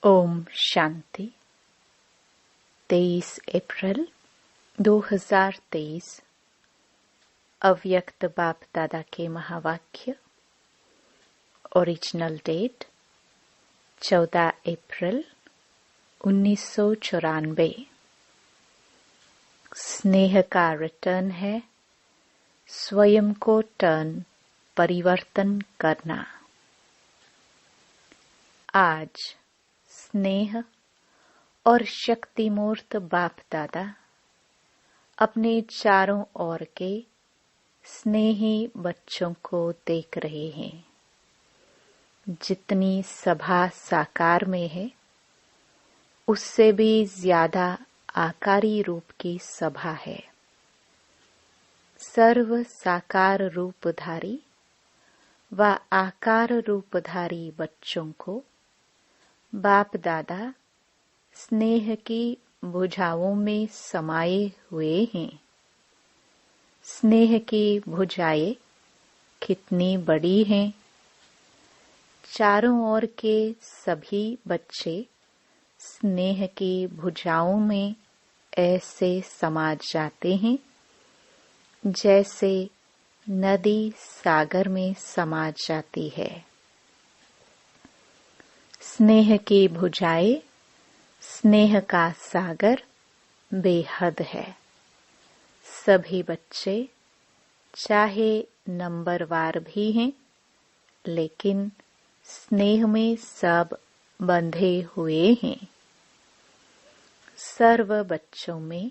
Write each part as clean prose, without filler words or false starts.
ओम शांति। 23 अप्रैल 2023 अव्यक्त बाप दादा के महावाक्य। ओरिजिनल डेट 14 अप्रैल 1994। स्नेह का रिटर्न है स्वयं को टर्न परिवर्तन करना। आज स्नेह और शक्तिमूर्त बाप दादा अपने चारों ओर के स्नेही बच्चों को देख रहे हैं। जितनी सभा साकार में है उससे भी ज्यादा आकारी रूप की सभा है। सर्व साकार रूपधारी व आकार रूपधारी बच्चों को बाप दादा स्नेह की भुजाओं में समाये हुए हैं। स्नेह की भुजाएं कितनी बड़ी हैं। चारों ओर के सभी बच्चे स्नेह की भुजाओं में ऐसे समा जाते हैं जैसे नदी सागर में समा जाती है। स्नेह की भुजाएं, स्नेह का सागर बेहद है। सभी बच्चे चाहे नंबरवार भी हैं, लेकिन स्नेह में सब बंधे हुए हैं। सर्व बच्चों में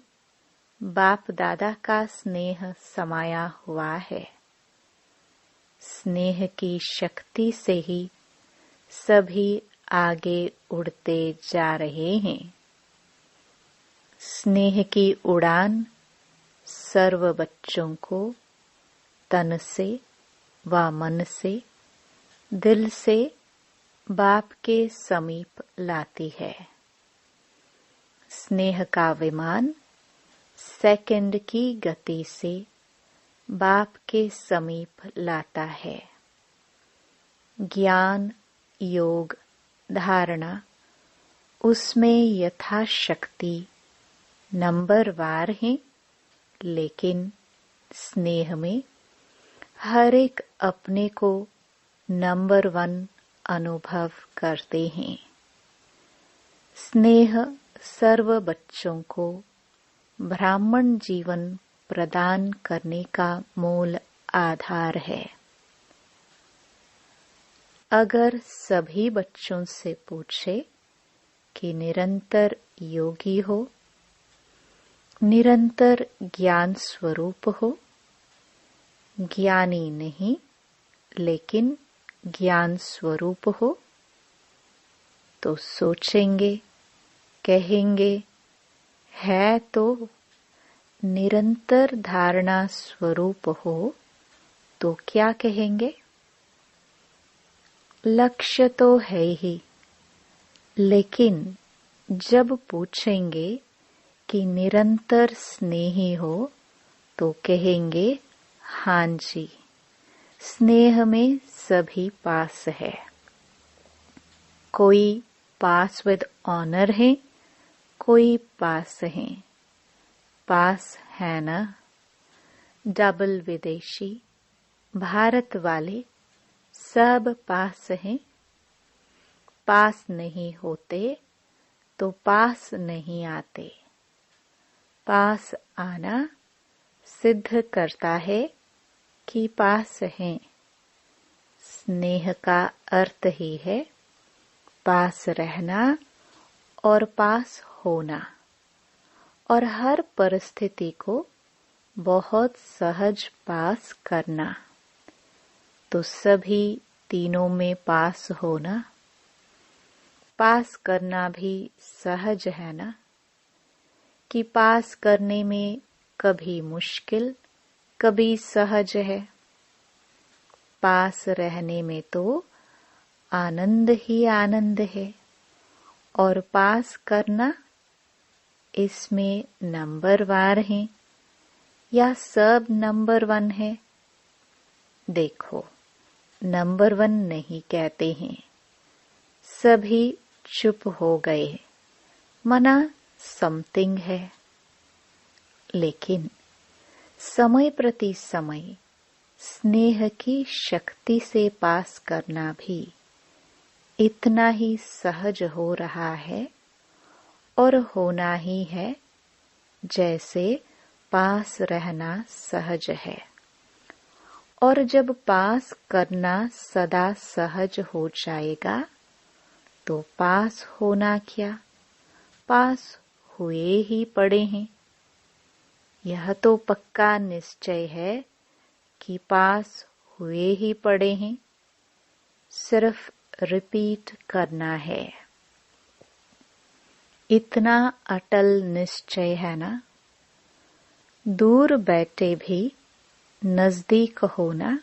बाप दादा का स्नेह समाया हुआ है। स्नेह की शक्ति से ही सभी आगे उड़ते जा रहे हैं। स्नेह की उड़ान सर्व बच्चों को तन से व मन से, दिल से बाप के समीप लाती है। स्नेह का विमान सेकंड की गति से बाप के समीप लाता है। ज्ञान, योग, धारणा उसमें यथाशक्ति नंबरवार है, लेकिन स्नेह में हर एक अपने को नंबर 1 अनुभव करते हैं। स्नेह सर्व बच्चों को ब्राह्मण जीवन प्रदान करने का मूल आधार है। अगर सभी बच्चों से पूछे कि निरंतर योगी हो, निरंतर ज्ञान स्वरूप हो, ज्ञानी नहीं लेकिन ज्ञान स्वरूप हो, तो सोचेंगे, कहेंगे है तो निरंतर धारणा स्वरूप हो, तो क्या कहेंगे? लक्ष्य तो है ही, लेकिन जब पूछेंगे कि निरंतर स्नेही हो, तो कहेंगे हाँ जी, स्नेह में सभी पास है। कोई पास विद ऑनर है, कोई पास है। पास है ना? डबल विदेशी, भारत वाले सब पास हैं। पास नहीं होते तो पास नहीं आते। पास आना सिद्ध करता है कि पास हैं। स्नेह का अर्थ ही है पास रहना और पास होना, और हर परिस्थिति को बहुत सहज पास करना। तो सभी तीनों में पास होना, पास करना भी सहज है ना? कि पास करने में कभी मुश्किल, कभी सहज है। पास रहने में तो आनंद ही आनंद है, और पास करना इसमें नंबरवार है या सब नंबर 1 है? देखो, नंबर 1 नहीं कहते हैं, सभी चुप हो गए, मना समथिंग है। लेकिन समय प्रति समय स्नेह की शक्ति से पास करना भी इतना ही सहज हो रहा है और होना ही है जैसे पास रहना सहज है। और जब पास करना सदा सहज हो जाएगा तो पास होना क्या, पास हुए ही पड़े हैं। यह तो पक्का निश्चय है कि पास हुए ही पड़े हैं, सिर्फ रिपीट करना है। इतना अटल निश्चय है ना। दूर बैठे भी नजदीक होना,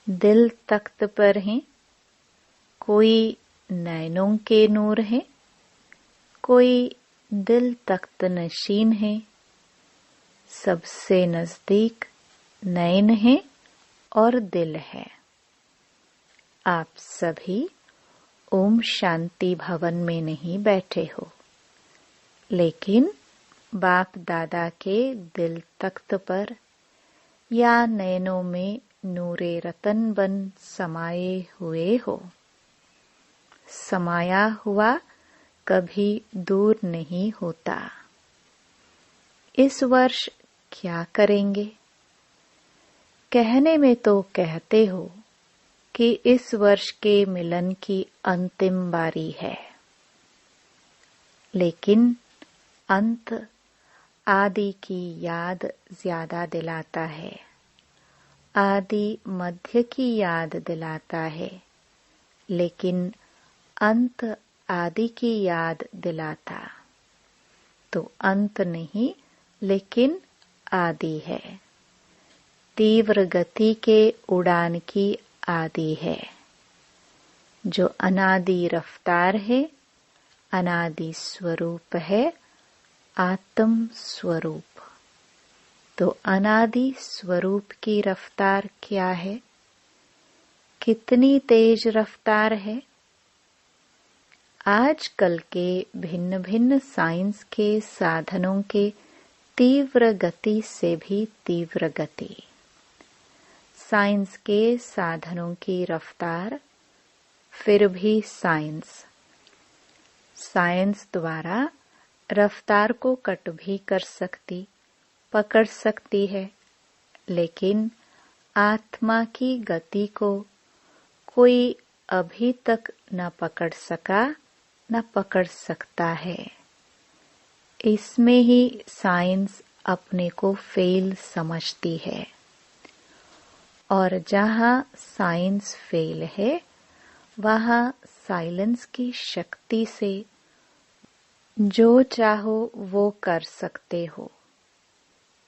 दिल तख्त पर है, कोई नैनों के नूर है, कोई दिल तख्त नशीन है। सबसे नजदीक नैन है और दिल है। आप सभी ओम शांति भवन में नहीं बैठे हो, लेकिन बाप दादा के दिल तख्त पर या नैनों में नूरे रतन बन समाये हुए हो। समाया हुआ कभी दूर नहीं होता। इस वर्ष क्या करेंगे? कहने में तो कहते हो कि इस वर्ष के मिलन की अंतिम बारी है, लेकिन अंत आदि की याद ज्यादा दिलाता है, आदि मध्य की याद दिलाता है, लेकिन अंत आदि की याद दिलाता। तो अंत नहीं, लेकिन आदि है। तीव्र गति के उड़ान की आदि है, जो अनादि रफ्तार है, अनादि स्वरूप है, आत्म स्वरूप। तो अनादि स्वरूप की रफ्तार क्या है? कितनी तेज रफ्तार है? आजकल के भिन्न भिन्न साइंस के साधनों के तीव्र गति से भी तीव्र गति। साइंस के साधनों की रफ्तार, फिर भी साइंस। साइंस द्वारा रफ्तार को कट भी कर सकती, पकड़ सकती है, लेकिन आत्मा की गति को कोई अभी तक न पकड़ सका, न पकड़ सकता है। इसमें ही साइंस अपने को फेल समझती है। और जहाँ साइंस फेल है, वहाँ साइलेंस की शक्ति से जो चाहो वो कर सकते हो।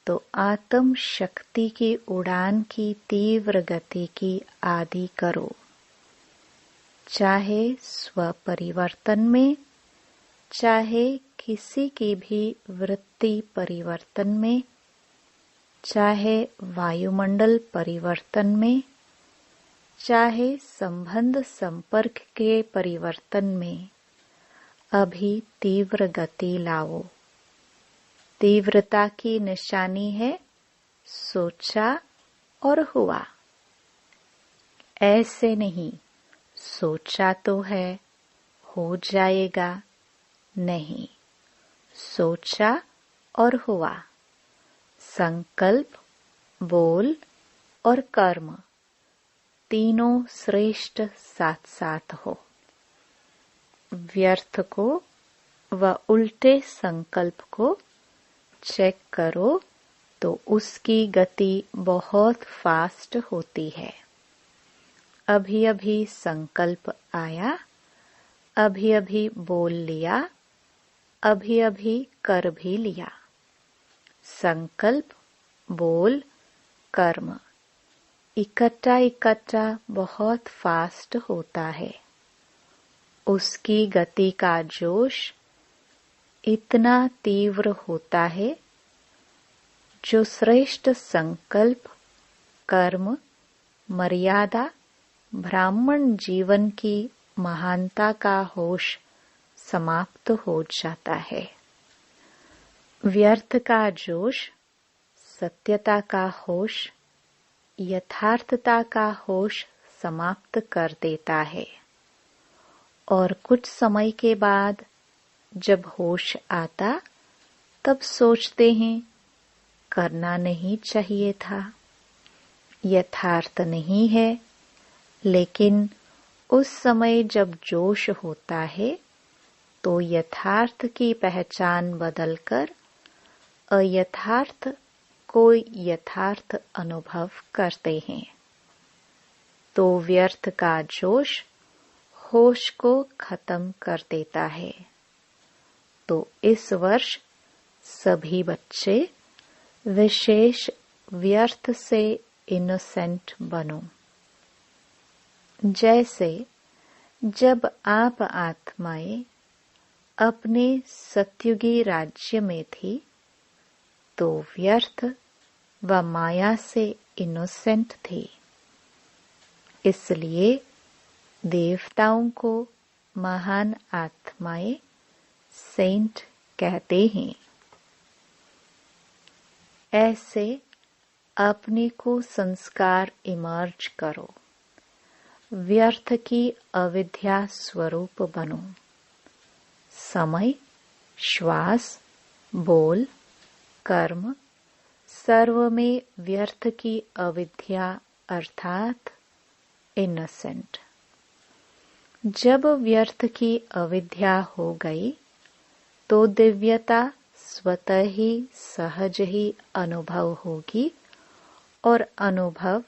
तो आत्म शक्ति की उड़ान की तीव्र गति की आदि करो, चाहे स्वपरिवर्तन में, चाहे किसी की भी वृत्ति परिवर्तन में, चाहे वायुमंडल परिवर्तन में, चाहे संबंध संपर्क के परिवर्तन में। अभी तीव्र गति लाओ। तीव्रता की निशानी है सोचा और हुआ। ऐसे नहीं सोचा तो है हो जाएगा, नहीं, सोचा और हुआ। संकल्प, बोल और कर्म तीनों श्रेष्ठ साथ साथ हो। व्यर्थ को व उल्टे संकल्प को चेक करो तो उसकी गति बहुत फास्ट होती है। अभी अभी संकल्प आया, अभी अभी बोल लिया, अभी अभी कर भी लिया। संकल्प, बोल, कर्म इकट्ठा इकट्ठा बहुत फास्ट होता है। उसकी गति का जोश इतना तीव्र होता है, जो श्रेष्ठ संकल्प, कर्म, मर्यादा, ब्राह्मण जीवन की महानता का होश समाप्त हो जाता है। व्यर्थ का जोश सत्यता का होश, यथार्थता का होश समाप्त कर देता है। और कुछ समय के बाद जब होश आता तब सोचते हैं करना नहीं चाहिए था, यथार्थ नहीं है। लेकिन उस समय जब जोश होता है तो यथार्थ की पहचान बदलकर अयथार्थ को यथार्थ अनुभव करते हैं। तो व्यर्थ का जोश होश को खत्म कर देता है। तो इस वर्ष सभी बच्चे विशेष व्यर्थ से इनोसेंट बनो। जैसे जब आप आत्माएं अपने सत्युगी राज्य में थी तो व्यर्थ व माया से इनोसेंट थी। इसलिए देवताओं को महान आत्माएं सेंट कहते हैं। ऐसे अपने को संस्कार इमर्ज करो, व्यर्थ की अविद्या स्वरूप बनो। समय, श्वास, बोल, कर्म सर्व में व्यर्थ की अविद्या अर्थात इनोसेंट। जब व्यर्थ की अविद्या हो गई तो दिव्यता स्वतः ही सहज ही अनुभव होगी और अनुभव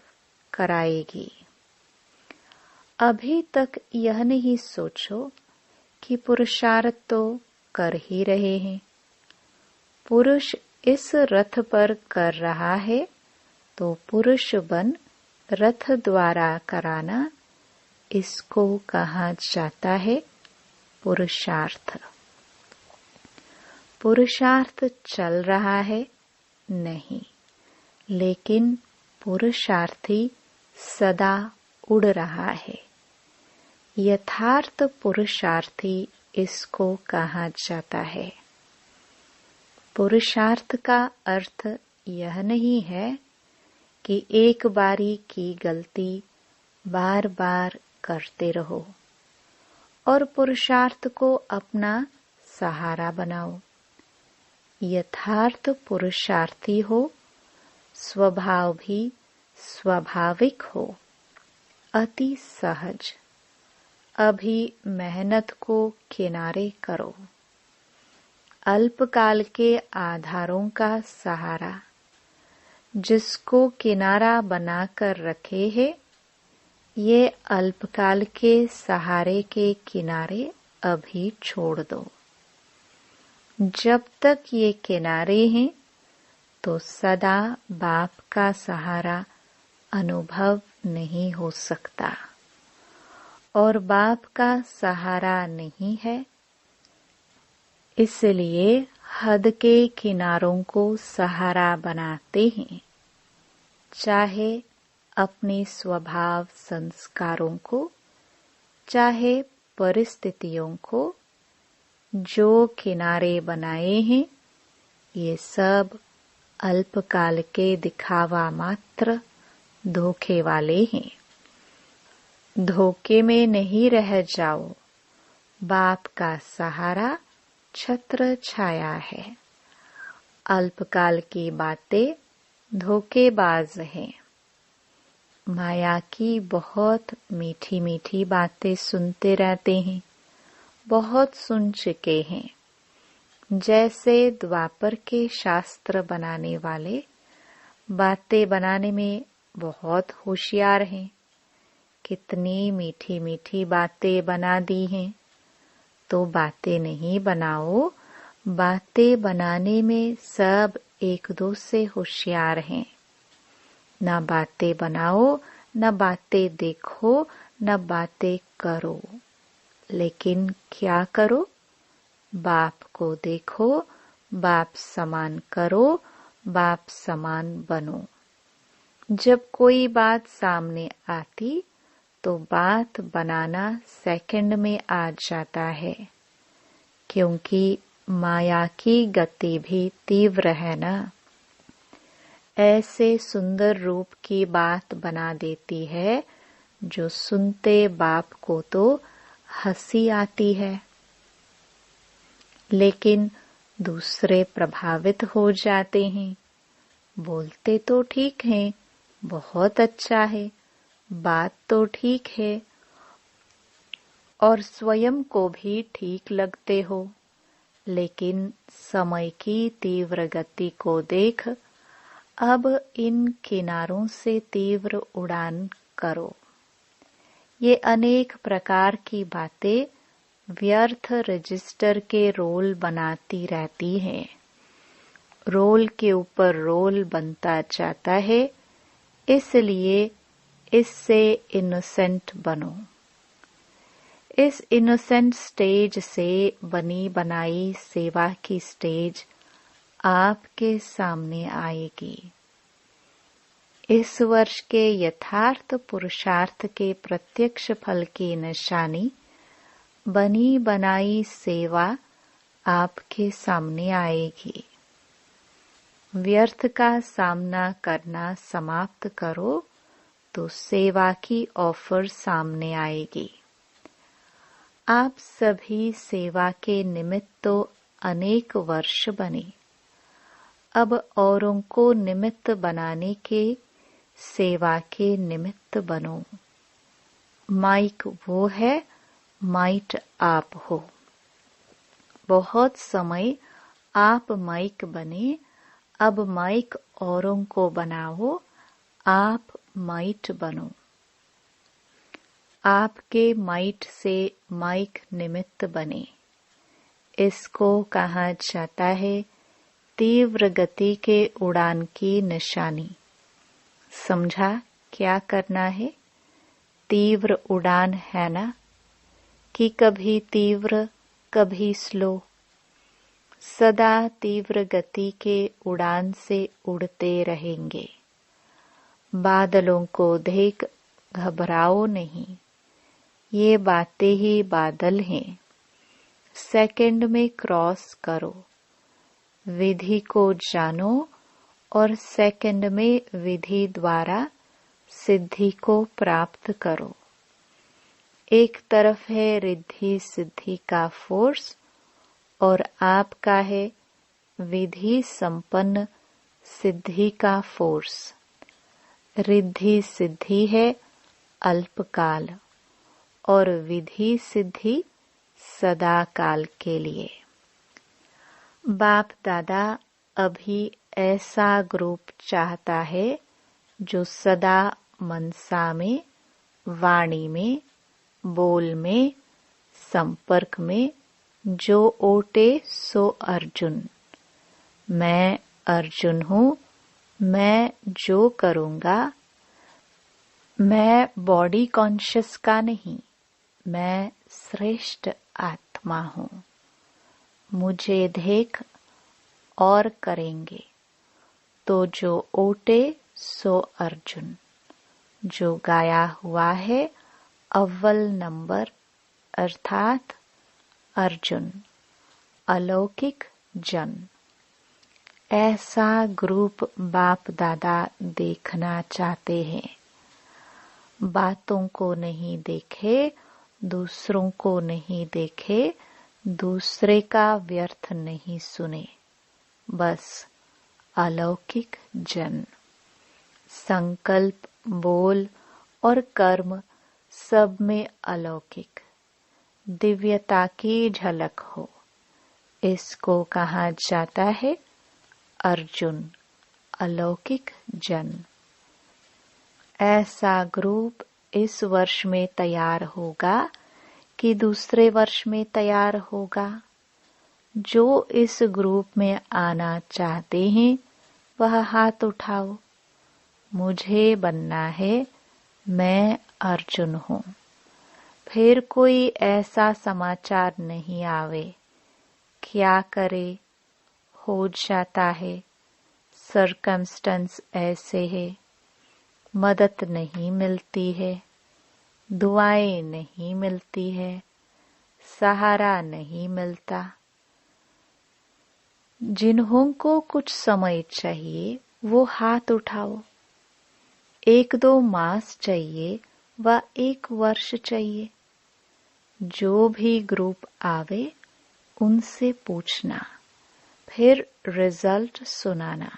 कराएगी। अभी तक यह नहीं सोचो कि पुरुषार्थ तो कर ही रहे हैं। पुरुष इस रथ पर कर रहा है तो पुरुष बन रथ द्वारा कराना, इसको कहा जाता है पुरुषार्थ। पुरुषार्थ चल रहा है नहीं, लेकिन पुरुषार्थी सदा उड़ रहा है। यथार्थ पुरुषार्थी इसको कहा जाता है। पुरुषार्थ का अर्थ यह नहीं है कि एक बारी की गलती बार बार करते रहो और पुरुषार्थ को अपना सहारा बनाओ। यथार्थ पुरुषार्थी हो, स्वभाव भी स्वाभाविक हो, अति सहज। अभी मेहनत को किनारे करो। अल्पकाल के आधारों का सहारा जिसको किनारा बनाकर रखे है, ये अल्पकाल के सहारे के किनारे अभी छोड़ दो। जब तक ये किनारे हैं तो सदा बाप का सहारा अनुभव नहीं हो सकता, और बाप का सहारा नहीं है, इसलिए हद के किनारों को सहारा बनाते हैं। चाहे अपने स्वभाव संस्कारों को, चाहे परिस्थितियों को, जो किनारे बनाए हैं ये सब अल्पकाल के दिखावा मात्र धोखे वाले हैं। धोखे में नहीं रह जाओ। बाप का सहारा छत्र छाया है। अल्पकाल की बातें धोखेबाज हैं। माया की बहुत मीठी मीठी बातें सुनते रहते हैं, बहुत सुन चुके हैं। जैसे द्वापर के शास्त्र बनाने वाले बातें बनाने में बहुत होशियार हैं। कितनी मीठी मीठी बातें बना दी हैं। तो बातें नहीं बनाओ, बातें बनाने में सब एक दो से होशियार हैं। न बातें बनाओ, न बातें देखो, न बातें करो, लेकिन क्या करो? बाप को देखो, बाप समान करो, बाप समान बनो। जब कोई बात सामने आती तो बात बनाना सेकंड में आ जाता है, क्योंकि माया की गति भी तीव्र है ना। ऐसे सुंदर रूप की बात बना देती है जो सुनते बाप को तो हंसी आती है, लेकिन दूसरे प्रभावित हो जाते हैं। बोलते तो ठीक है, बहुत अच्छा है, बात तो ठीक है, और स्वयं को भी ठीक लगते हो, लेकिन समय की तीव्र गति को देख अब इन किनारों से तीव्र उड़ान करो। ये अनेक प्रकार की बातें व्यर्थ रजिस्टर के रोल बनाती रहती हैं। रोल के ऊपर रोल बनता जाता है, इसलिए इससे इनोसेंट बनो। इस इनोसेंट स्टेज से बनी बनाई सेवा की स्टेज आपके सामने आएगी। इस वर्ष के यथार्थ पुरुषार्थ के प्रत्यक्ष फल की निशानी बनी बनाई सेवा आपके सामने आएगी। व्यर्थ का सामना करना समाप्त करो तो सेवा की ऑफर सामने आएगी। आप सभी सेवा के निमित्त तो अनेक वर्ष बने, अब औरों को निमित्त बनाने के सेवा के निमित्त बनो। माइक वो है, माइट आप हो। बहुत समय आप माइक बने, अब माइक औरों को बनाओ, आप माइट बनो। आपके माइट से माइक निमित्त बने। इसको कहा जाता है तीव्र गति के उड़ान की निशानी। समझा क्या करना है? तीव्र उड़ान है ना, कि कभी तीव्र कभी स्लो। सदा तीव्र गति के उड़ान से उड़ते रहेंगे। बादलों को देख घबराओ नहीं, ये बातें ही बादल हैं। सेकंड में क्रॉस करो, विधि को जानो और सेकंड में विधि द्वारा सिद्धि को प्राप्त करो। एक तरफ है रिद्धि सिद्धि का फोर्स और आपका है विधि संपन्न सिद्धि का फोर्स। रिद्धि सिद्धि है अल्पकाल और विधि सिद्धि सदा काल के लिए। बाप दादा अभी ऐसा ग्रुप चाहता है जो सदा मनसा में, वाणी में, बोल में, संपर्क में जो ओटे सो अर्जुन। मैं अर्जुन हूँ, मैं जो करूँगा, मैं बॉडी कॉन्शियस का नहीं, मैं श्रेष्ठ आत्मा हूँ। मुझे देख और करेंगे तो जो ओटे सो अर्जुन। जो गाया हुआ है अव्वल नंबर अर्थात अर्जुन, अलौकिक जन। ऐसा ग्रुप बाप दादा देखना चाहते हैं। बातों को नहीं देखे, दूसरों को नहीं देखे, दूसरे का व्यर्थ नहीं सुने, बस अलौकिक जन। संकल्प, बोल और कर्म सब में अलौकिक दिव्यता की झलक हो। इसको कहा जाता है अर्जुन, अलौकिक जन। ऐसा ग्रुप इस वर्ष में तैयार होगा कि दूसरे वर्ष में तैयार होगा। जो इस ग्रुप में आना चाहते हैं वह हाथ उठाओ। मुझे बनना है, मैं अर्जुन हूँ। फिर कोई ऐसा समाचार नहीं आवे, क्या करे, हो जाता है, सरकमस्टेंस ऐसे है, मदद नहीं मिलती है। दुआएं नहीं मिलती है, सहारा नहीं मिलता। जिन्हों को कुछ समय चाहिए वो हाथ उठाओ। 1-2 मास चाहिए व 1 वर्ष चाहिए। जो भी ग्रुप आवे उनसे पूछना, फिर रिजल्ट सुनाना।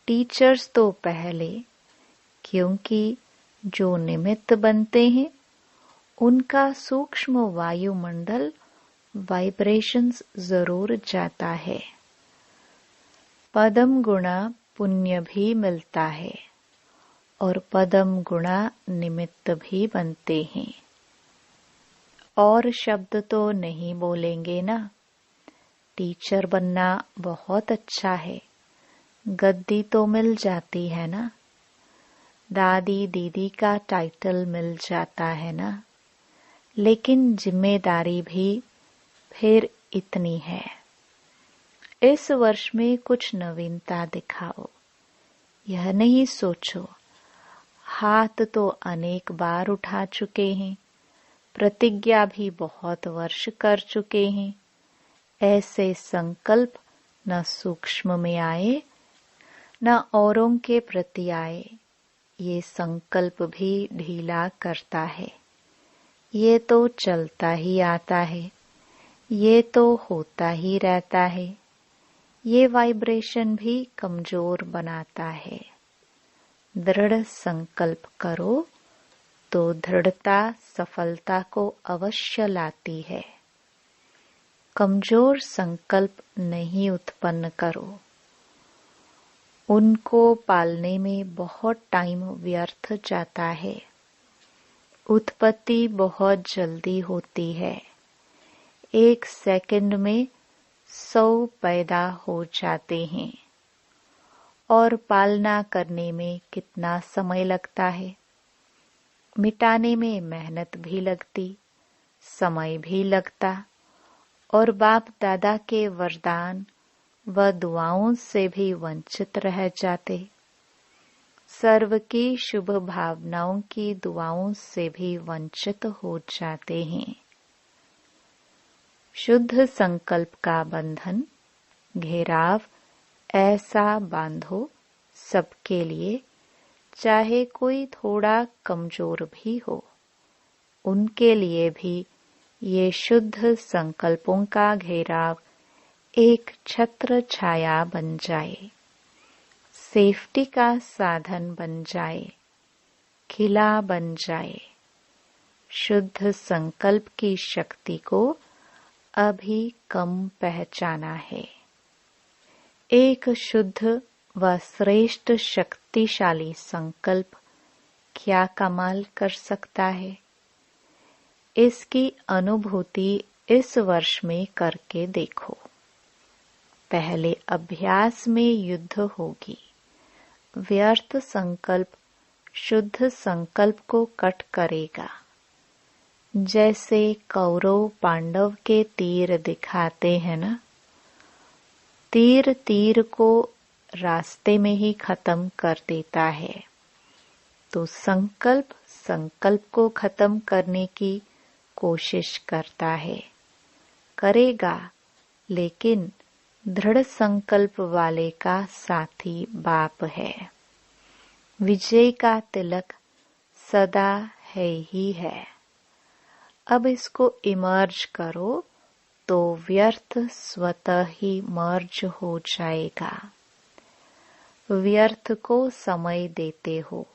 टीचर्स तो पहले, क्योंकि जो निमित्त बनते हैं उनका सूक्ष्म वायुमंडल वाइब्रेशंस जरूर जाता है। पदम गुणा पुण्य भी मिलता है और पदम गुणा निमित्त भी बनते हैं। और शब्द तो नहीं बोलेंगे ना। टीचर बनना बहुत अच्छा है, गद्दी तो मिल जाती है ना। दादी दीदी का टाइटल मिल जाता है ना। लेकिन जिम्मेदारी भी फिर इतनी है। इस वर्ष में कुछ नवीनता दिखाओ। यह नहीं सोचो हाथ तो अनेक बार उठा चुके हैं, प्रतिज्ञा भी बहुत वर्ष कर चुके हैं। ऐसे संकल्प न सूक्ष्म में आए न औरों के प्रति आए। ये संकल्प भी ढीला करता है। ये तो चलता ही आता है, ये तो होता ही रहता है। ये वाइब्रेशन भी कमजोर बनाता है। दृढ़ संकल्प करो तो दृढ़ता सफलता को अवश्य लाती है। कमजोर संकल्प नहीं उत्पन्न करो। उनको पालने में बहुत टाइम व्यर्थ जाता है। उत्पत्ति बहुत जल्दी होती है। 1 सेकंड में 100 पैदा हो जाते हैं। और पालना करने में कितना समय लगता है। मिटाने में मेहनत भी लगती, समय भी लगता और बाप दादा के वरदान व दुआओं से भी वंचित रह जाते। सर्व की शुभ भावनाओं की दुआओं से भी वंचित हो जाते हैं। शुद्ध संकल्प का बंधन घेराव ऐसा बांधो सबके लिए, चाहे कोई थोड़ा कमजोर भी हो, उनके लिए भी ये शुद्ध संकल्पों का घेराव एक छत्र छाया बन जाए, सेफ्टी का साधन बन जाए, किला बन जाए। शुद्ध संकल्प की शक्ति को अभी कम पहचाना है। एक शुद्ध व श्रेष्ठ शक्तिशाली संकल्प क्या कमाल कर सकता है, इसकी अनुभूति इस वर्ष में करके देखो। पहले अभ्यास में युद्ध होगी। व्यर्थ संकल्प शुद्ध संकल्प को कट करेगा। जैसे कौरव पांडव के तीर दिखाते हैं ना, तीर तीर को रास्ते में ही खत्म कर देता है। तो संकल्प संकल्प को खत्म करने की कोशिश करता है, करेगा, लेकिन दृढ़ संकल्प वाले का साथी बाप है। विजय का तिलक सदा है ही है। अब इसको इमर्ज करो तो व्यर्थ स्वतः ही मर्ज हो जाएगा। व्यर्थ को समय देते हो,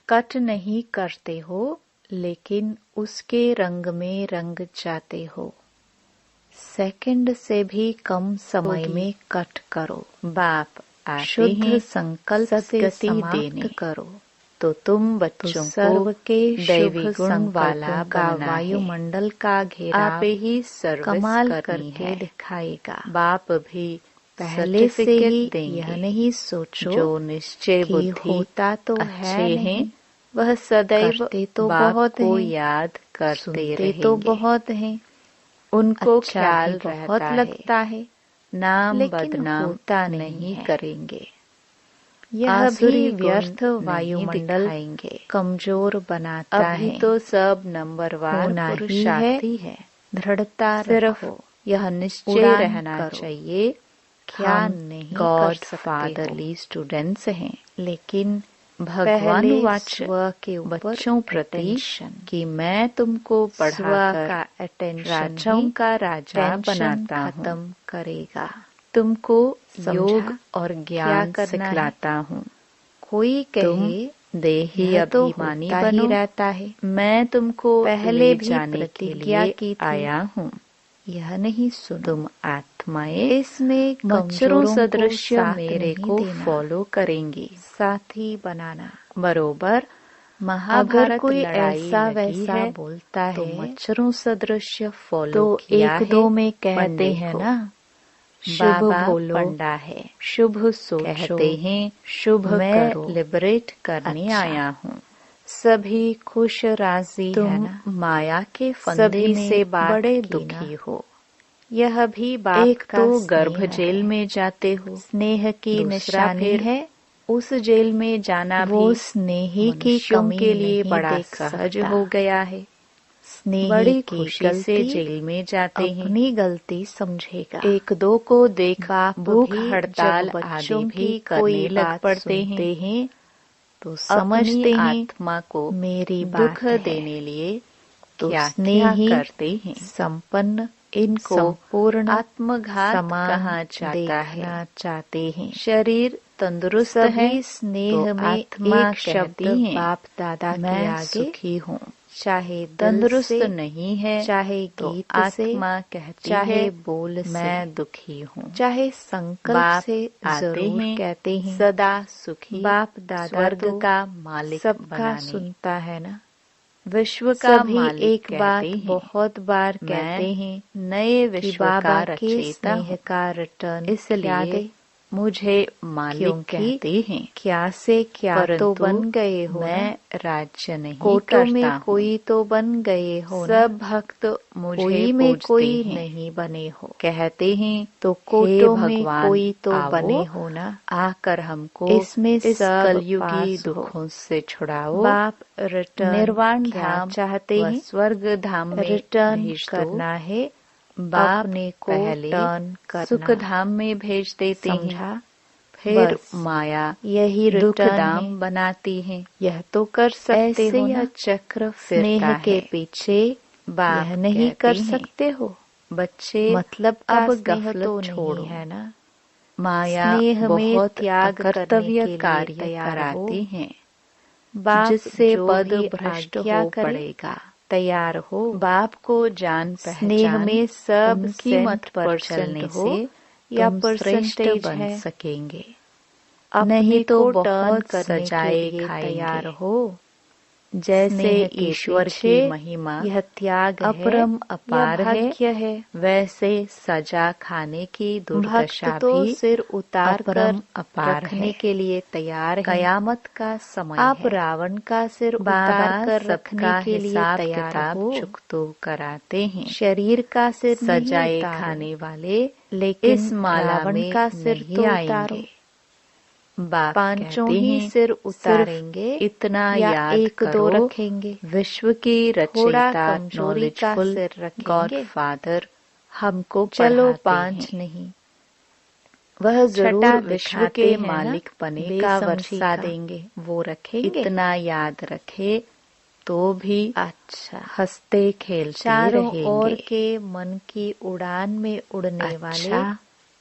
कट नहीं करते हो, लेकिन उसके रंग में रंग जाते हो। सेकंड से भी कम समय में कट करो। बाप आते शुद्ध हैं संकल्प से समाप्त करो तो तुम बच्चों को के दैवी गुण वाला का वायुमंडल का घेराव आप ही कमाल करके दिखाएगा। बाप भी पहले से ही यह नहीं सोचो जो निश्चय बुद्धि होता तो अच्छे हैं, वह सदैव तो बहुत को याद करते रहेंगे। तो बहुत हैं, उनको अच्छा ख्याल बहुत लगता है, नाम बदनाम होता नहीं करेंगे। यह भी व्यर्थ वायुमंडल कमजोर बनाता है। अभी तो सब नंबरवार पुरुषार्थी है। दृढ़ता सिर्फ रखो, यह निश्चय रहना चाहिए क्या हम नहीं गॉड कर सकते फादरली स्टूडेंट्स हैं। लेकिन भगवान पहले वाच स्व के ऊपर बच्चों प्रति attention, कि मैं तुमको स्व पढ़ाकर का अटेंशन राजाओं का राजा बनाता हूँ, खत्म करेगा। तुमको समझा? योग और ज्ञान क्या करना सिखलाता हूँ। कोई तुम कहे देही यह तो अभिमानी होता ही बनो, रहता है। मैं तुमको पहले ले भी जाने के प्रतिज्ञा लिए की थी, आया हूँ। यह नहीं सुनो। तुम आत्माएं इसमें मच्छरों कमजोरों सदृश को साथ मेरे नहीं को देना, फॉलो करेंगी। साथी बनाना। बरोबर अगर महाभारत कोई लड़ाई ऐसा लगी वैसा है बोलता तो है मच्छरों सदृश फॉलो तो किया एक है दो में कहते पंडे हैं को। ना, शुभ बाबा बोलो, पंडा है, शुभ सोचो, कहते हैं शुभ मैं करो। लिबरेट करने अच्छा, आया हूँ। सभी खुश राजी है तुम ना। माया के फंदे सभी में से बात बड़े की दुखी ना। हो। यह भी बाप एक का तो स्नेह गर्भ जेल है। में जाते हो, स्नेह की दूसरा निशानी फिर है। उस जेल में जाना वो भी स्नेही की मनुष्यों कमी के लिए नहीं बड़ा देख सहज सकता। हो गया है। स्नेही बड़ी की खुशी से गलती जेल में जाते हैं। अपनी गलती समझेगा। एक दो को देख बाप भूख भी हड़ताल जब आदि बच्चों भी की करने कोई लग बात पड़ते सुनते हैं तो अपनी समझते हैं आत्मा को मेरी दुख बात है, देने लिए तो क्या क्या स्नेही करते हैं। संपन्न इनको संपूर्ण आत्मघात समान कहा जाता देखना है। चाहते हैं। शरीर तंदुरुस्त है सभी स्नेह तो में आत्मा एक शब्द कहती है बाप दादा के मैं आगे, सुखी हूँ। चाहे दिल तंदुरुस्त से, नहीं है चाहे तो गीत से, आत्मा कहती चाहे है बोल से, मैं दुखी हूँ। चाहे संकल्प बाप से आते जरूर हैं कहते हैं। सदा सुखी बाप दादा स्वर्ग तो का मालिक सबका बनाने। सुनता है ना। विश्व का सभी मालिक एक कहते बात हैं बहुत बार मैं कहते हैं नए कि विश्व बाबा का के रचयिता स्नेह हूँ, का रिटर्न क्या इसलिए दे। मुझे मालिक क्योंकि कहते हैं। क्या से क्या तो परंतु बन गए हो ना। मैं राज्य नहीं कोटों करता में हूँ। कोई तो बन गए हो ना। सब भक्त मुझे कोई में पूजते कोई हैं, नहीं बने हो। कहते हैं तो हे कोटों में भगवान कोई तो आओ, बने हो ना। आकर हमको इसमें इस सब कलयुगी पास हो। दुखों से छुड़ाओ। बाप रिटर्न निर्वाण क्या धाम चाहते व हैं। स्वर्ग धाम में रिटर्न भेज दो। करना है, बाप अपने को पहले टर्न करना। सुख धाम में भेज देते हैं, समझा। फिर बस माया यही दुख रिटर्न धाम है। बनाती है। यह तो कर सकते ऐसे हो यह ना। चक्र स्नेह फिरता के है। पीछे बाप यह नहीं कर कहते हैं सकते हो। बच्चे मतलब का अब स्नेह गफलत तो छोड़ो। नहीं है ना। माया स्नेह में बहुत त्याग करने कर्तव्य के लिए कार्य तैयार हो। कराती हैं, बाप जिससे जो पद भी भ्रष्ट आज्ञा हो करे पड़ेगा। तैयार हो। बाप को जान स्नेह पहचान में सब उनकी मत पर चलने हो से या तुम श्रेष्ठ परसेंटेज बन है, सकेंगे। अपने नहीं तो को टर्न बहुत करने के सजाए लिए तैयार खाएंगे। हो। जैसे स्नेह के ईश्वर पीछे की महिमा यह त्याग है अपरम या अपार है, भाग्य है। वैसे सजा खाने की भक्त दुर्दशा तो भी सिर उतार कर अपरम अपार रखने है। के लिए तैयार है। कयामत का समय आप है। रावण का सिर बाबा उतार कर रखने सबका के लिए हिसाब तैयार किताब हो। चुकतो कराते हैं। शरीर का सिर नहीं सजाए उतारो, खाने वाले लेकिन इस माला रावण में का सिर नहीं तो आएंगे। उतारो। बाप पांचों कहते ही हैं सिर सिर्फ उतारेंगे इतना या याद एक दो करो, रखेंगे। विश्व की थोड़ा रचयिता कमजोरी का नॉलेजफुल सिर गॉड रखेंगे। फादर हमको चलो पढ़ाते 5 हैं। नहीं, वह छठा जरूर विश्व दिखाते के हैं ना, मालिक बने का बेसमझी वर्षा का। देंगे। वो रखेंगे। इतना याद रखे तो भी अच्छा, हंसते खेलते चारों रहेंगे। ओर के मन की उड़ान में उड़ने वाले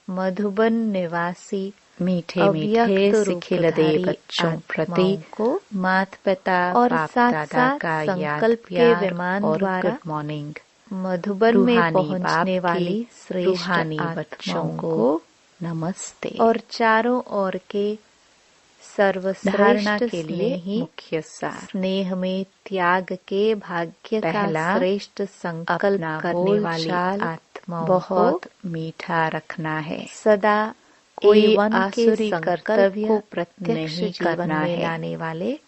मधुबन निवासी मीठे मीठे अव्यक्त सिखिलदे रूपधारी बच्चों प्रति आत्माओं को मात पिता और बाप साथ दादा साथ का याद संकल्प के प्यार विमान और द्वारा गुड मॉर्निंग। मधुबन में रूहानी पहुंचने बाप वाली की श्रेष्ठ रूहानी बच्चों आत्माओं को को नमस्ते। और चारों ओर के धारणा सर्वश्रेष्ठ के लिए स्नेही मुख्य सार। स्नेह में त्याग के भाग्य का पहला, श्रेष्ठ संकल्प अपना करने वाली बोलचाल आत्माओं बहुत को मीठा रखना है। सदा कोई A1 के आसुरी संकल्प कर्तव्य को प्रत्यक्ष नहीं जीवन करना में है। लाने वाले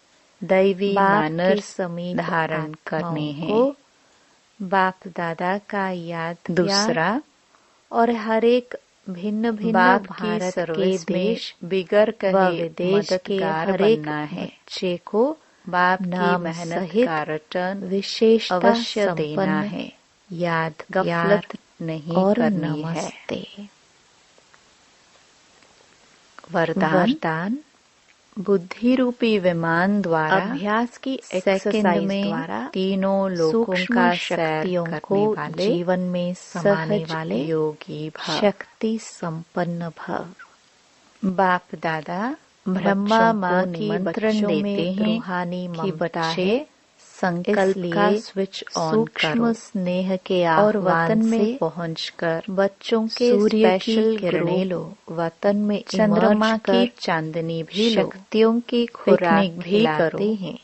दैवी बाप के मैनर्स समीप धारण करने आत्माओं हैं। को बाप दादा का याद दूसरा, और हर एक भिन्न भिन्न बाप की भारत के सर्विस में देश बिगर व कहे विदेश के मददगार हर एक बनना है। बच्चे को बाप की नाम मेहनत सहित का रिटर्न विशेषता अवश्य देना संपन्न है। याद गफलत नहीं और करनी है। नमस्ते। वरदान बुद्धि रूपी विमान द्वारा अभ्यास की सेकंड एक्सरसाइज में द्वारा तीनों लोकों सूक्ष्म का शक्तियों सैर को करने वाले जीवन में समाने सहज वाले योगी भव। शक्ति संपन्न भव। बाप दादा ब्रह्मा बच्चों माँ को की निमंत्रण बच्चों देते में हैं रूहानी कि ममता बच्चे है, संकल्प का इसलिए स्विच ऑन सूक्ष्म करो स्नेह के और आह्वान वतन में से पहुंचकर बच्चों के सूर्य की स्पेशल किरणें लो, वतन में चंद्रमा इमर्ज की कर चांदनी भी लो, शक्तियों की खुराक पिकनिक भी खिलाते करो हैं।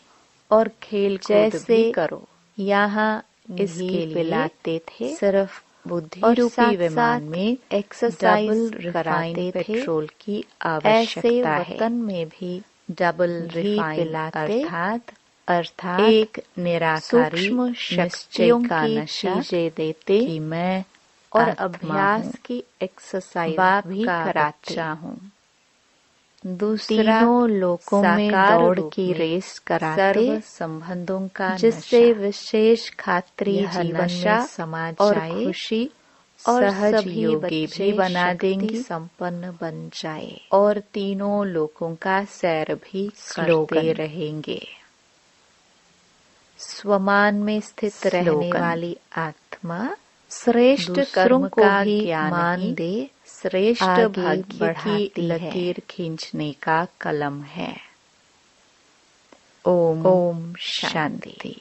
और खेल कूद जैसे भी करो। यहाँ इसके घी लिए पिलाते थे सिर्फ बुद्धि और रूपी साथ विमान साथ में एक्सरसाइज डबल रिफाइंड कराते थे, पेट्रोल की ऐसे आवश्यकता है। वतन में भी डबल घी रिफाइंड पिलाते अर्थात एक निराकारी सूक्ष्म निश्चय शक्तियों का की नशा चीजें देते कि मैं और आत्मा अभ्यास हूँ, की एक्सरसाइज बाप भी का कराते। बच्चा हूँ। दूसरा तीनों लोकों में साकार दौड़ रूप की में रेस कराते, सर्व संबंधों का जिससे नशा। विशेष खात्री यह जीवन नशा में समा और जाए खुशी और सहज सभी योगी बच्चे भी बना शक्ति देंगी संपन्न बन जाए। और तीनों लोकों का सैर भी करते स्लोगन। रहेंगे। स्वमान में स्थित रहने स्लोगन। वाली आत्मा श्रेष्ठ दूसरों कर्म को का भी ज्ञान मान ही दे श्रेष्ठ आगे भाग्य की बढ़ाती है। लकीर खींचने का कलम है। ओम ओम शांति।